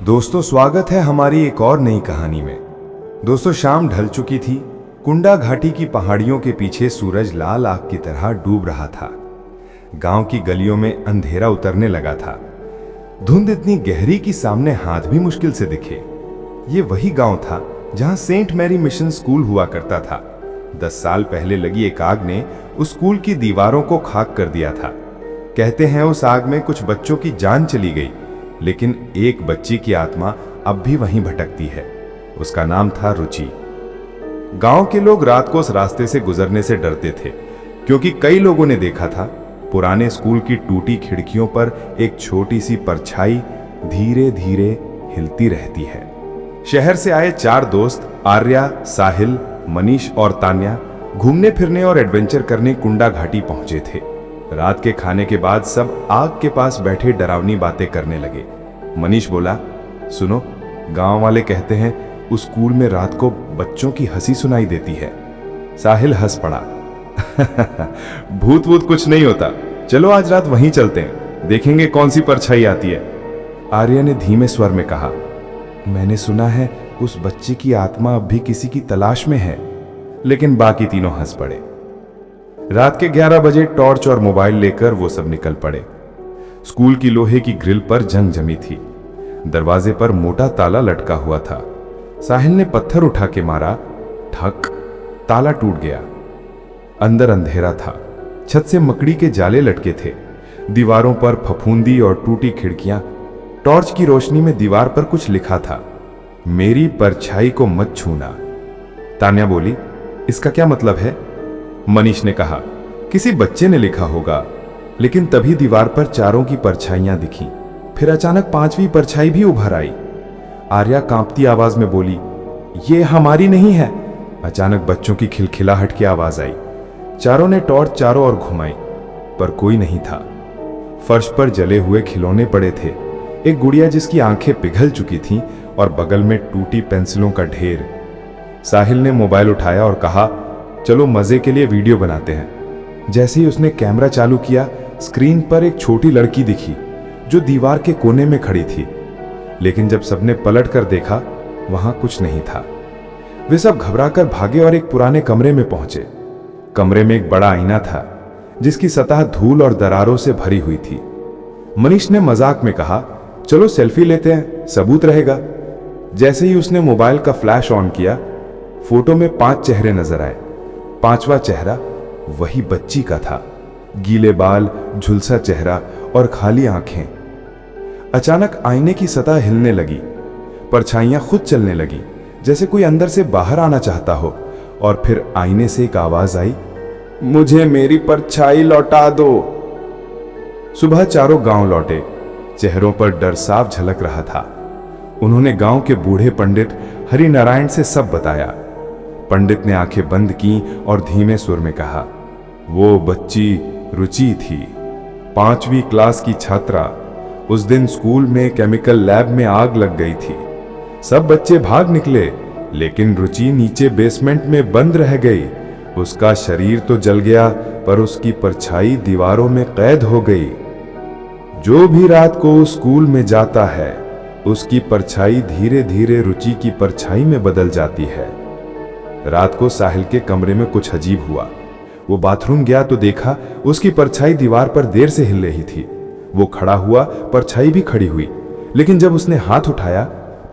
दोस्तों, स्वागत है हमारी एक और नई कहानी में। दोस्तों, शाम ढल चुकी थी। कुंडा घाटी की पहाड़ियों के पीछे सूरज लाल आग की तरह डूब रहा था। गांव की गलियों में अंधेरा उतरने लगा था। धुंध इतनी गहरी कि सामने हाथ भी मुश्किल से दिखे। ये वही गांव था जहां सेंट मैरी मिशन स्कूल हुआ करता था। 10 साल पहले लगी एक आग ने उस स्कूल की दीवारों को खाक कर दिया था। कहते हैं उस आग में कुछ बच्चों की जान चली गई, लेकिन एक बच्ची की आत्मा अब भी वहीं भटकती है। उसका नाम था रुचि। गांव के लोग रात को उस रास्ते से गुजरने से डरते थे, क्योंकि कई लोगों ने देखा था पुराने स्कूल की टूटी खिड़कियों पर एक छोटी सी परछाई धीरे धीरे हिलती रहती है। शहर से आए 4 दोस्त आर्या, साहिल, मनीष और तान्या घूमने फिरने और एडवेंचर करने कुंडा घाटी पहुंचे थे। रात के खाने के बाद सब आग के पास बैठे डरावनी बातें करने लगे। मनीष बोला, सुनो, गांव वाले कहते हैं उस स्कूल में रात को बच्चों की हंसी सुनाई देती है। साहिल हंस पड़ा। भूत वूत कुछ नहीं होता, चलो आज रात वहीं चलते हैं, देखेंगे कौन सी परछाई आती है। आर्या ने धीमे स्वर में कहा, मैंने सुना है उस बच्चे की आत्मा अब भी किसी की तलाश में है। लेकिन बाकी तीनों हंस पड़े। रात के 11 बजे टॉर्च और मोबाइल लेकर वो सब निकल पड़े। स्कूल की लोहे की ग्रिल पर जंग जमी थी। दरवाजे पर मोटा ताला लटका हुआ था। साहिल ने पत्थर उठा के मारा, ठक, ताला टूट गया। अंदर अंधेरा था। छत से मकड़ी के जाले लटके थे। दीवारों पर फफूंदी और टूटी खिड़कियां। टॉर्च की रोशनी में दीवार पर कुछ लिखा था, मेरी परछाई को मत छूना। तान्या बोली, इसका क्या मतलब है? मनीष ने कहा, किसी बच्चे ने लिखा होगा। लेकिन तभी दीवार पर चारों की परछाइयां दिखी। फिर अचानक 5वीं परछाई भी उभर आई। आर्या कांपती आवाज में बोली, ये हमारी नहीं है। अचानक बच्चों की खिलखिलाहट की आवाज आई। चारों ने टॉर्च चारों ओर घुमाई, पर कोई नहीं था। फर्श पर जले हुए खिलौने पड़े थे। एक गुड़िया जिसकी आंखें पिघल चुकी थीं और बगल में टूटी पेंसिलों का ढेर। साहिल ने मोबाइल उठाया और कहा, चलो मजे के लिए वीडियो बनाते हैं। जैसे ही उसने कैमरा चालू किया, स्क्रीन पर एक छोटी लड़की दिखी जो दीवार के कोने में खड़ी थी। लेकिन जब सबने पलट कर देखा, वहां कुछ नहीं था। वे सब घबराकर भागे और एक पुराने कमरे में पहुंचे। कमरे में एक बड़ा आईना था जिसकी सतह धूल और दरारों से भरी हुई थी। मनीष ने मजाक में कहा, चलो सेल्फी लेते हैं, सबूत रहेगा। जैसे ही उसने मोबाइल का फ्लैश ऑन किया, फोटो में 5 चेहरे नजर आए। 5वां चेहरा वही बच्ची का था। गीले बाल, झुलसा चेहरा और खाली आंखें। अचानक आईने की सतह हिलने लगी। परछाइयां खुद चलने लगी, जैसे कोई अंदर से बाहर आना चाहता हो। और फिर आईने से एक आवाज आई, मुझे मेरी परछाई लौटा दो। सुबह चारों गांव लौटे। चेहरों पर डर साफ झलक रहा था। उन्होंने गांव के बूढ़े पंडित हरिनारायण से सब बताया। पंडित ने आंखें बंद की और धीमे सुर में कहा, वो बच्ची रुचि थी, 5वीं क्लास की छात्रा। उस दिन स्कूल में केमिकल लैब में आग लग गई थी। सब बच्चे भाग निकले, लेकिन रुचि नीचे बेसमेंट में बंद रह गई। उसका शरीर तो जल गया, पर उसकी परछाई दीवारों में कैद हो गई। जो भी रात को उस स्कूल में जाता है, उसकी परछाई धीरे धीरे रुचि की परछाई में बदल जाती है। रात को साहिल के कमरे में कुछ अजीब हुआ। वो बाथरूम गया तो देखा उसकी परछाई दीवार पर देर से हिल रही थी। वो खड़ा हुआ, परछाई भी खड़ी हुई। लेकिन जब उसने हाथ उठाया,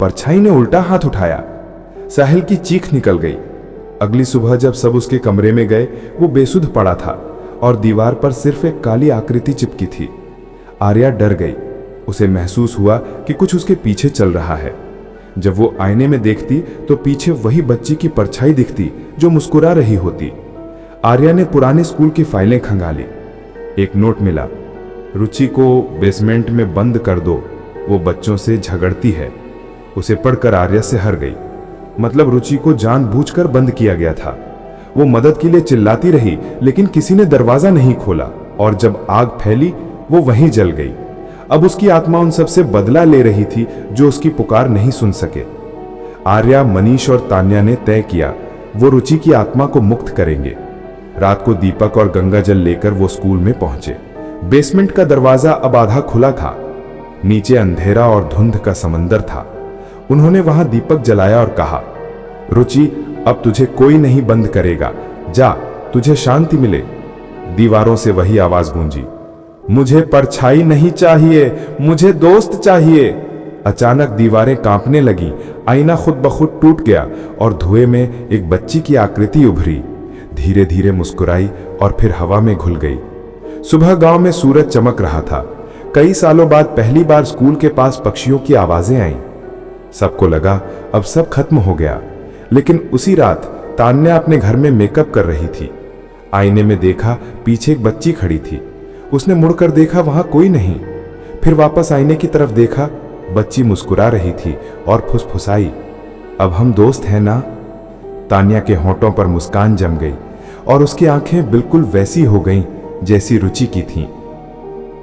परछाई ने उल्टा हाथ उठाया। साहिल की चीख निकल गई। अगली सुबह जब सब उसके कमरे में गए, वो बेसुध पड़ा था और दीवार पर सिर्फ एक काली आकृति चिपकी थी। आर्या डर गई। उसे महसूस हुआ कि कुछ उसके पीछे चल रहा है। जब वो आईने में देखती तो पीछे वही बच्ची की परछाई दिखती जो मुस्कुरा रही होती। आर्या ने पुराने स्कूल की फाइलें खंगाली। एक नोट मिला, रुचि को बेसमेंट में बंद कर दो, वो बच्चों से झगड़ती है। उसे पढ़कर आर्या से हर गई। मतलब रुचि को जानबूझकर बंद किया गया था। वो मदद के लिए चिल्लाती रही, लेकिन किसी ने दरवाजा नहीं खोला और जब आग फैली, वो वहीं जल गई। अब उसकी आत्मा उन सबसे बदला ले रही थी जो उसकी पुकार नहीं सुन सके। आर्या, मनीष और तान्या ने तय किया वो रुचि की आत्मा को मुक्त करेंगे। रात को दीपक और गंगा जल लेकर वो स्कूल में पहुंचे। बेसमेंट का दरवाजा अब आधा खुला था। नीचे अंधेरा और धुंध का समंदर था। उन्होंने वहां दीपक जलाया और कहा, रुचि, अब तुझे कोई नहीं बंद करेगा, जा, तुझे शांति मिले। दीवारों से वही आवाज गूंजी, मुझे परछाई नहीं चाहिए, मुझे दोस्त चाहिए। अचानक दीवारें कांपने लगी, आईना खुद ब खुद टूट गया और धुएं में एक बच्ची की आकृति उभरी। धीरे धीरे मुस्कुराई और फिर हवा में घुल गई। सुबह गांव में सूरज चमक रहा था। कई सालों बाद पहली बार स्कूल के पास पक्षियों की आवाजें आईं। सबको लगा अब सब खत्म हो गया, लेकिन उसी रात तान्या अपने घर में मेकअप कर रही थी। आईने में देखा, पीछे एक बच्ची खड़ी थी। उसने मुड़कर देखा, वहां कोई नहीं। फिर वापस आईने की तरफ देखा, बच्ची मुस्कुरा रही थी और फुसफुसाई, अब हम दोस्त हैं ना। तान्या के होंठों पर मुस्कान जम गई और उसकी आंखें बिल्कुल वैसी हो गईं जैसी रुचि की थीं।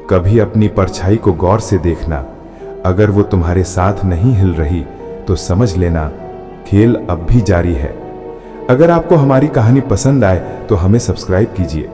कभी अपनी परछाई को गौर से देखना, अगर वो तुम्हारे साथ नहीं हिल रही तो समझ लेना खेल अब भी जारी है। अगर आपको हमारी कहानी पसंद आए तो हमें सब्सक्राइब कीजिए।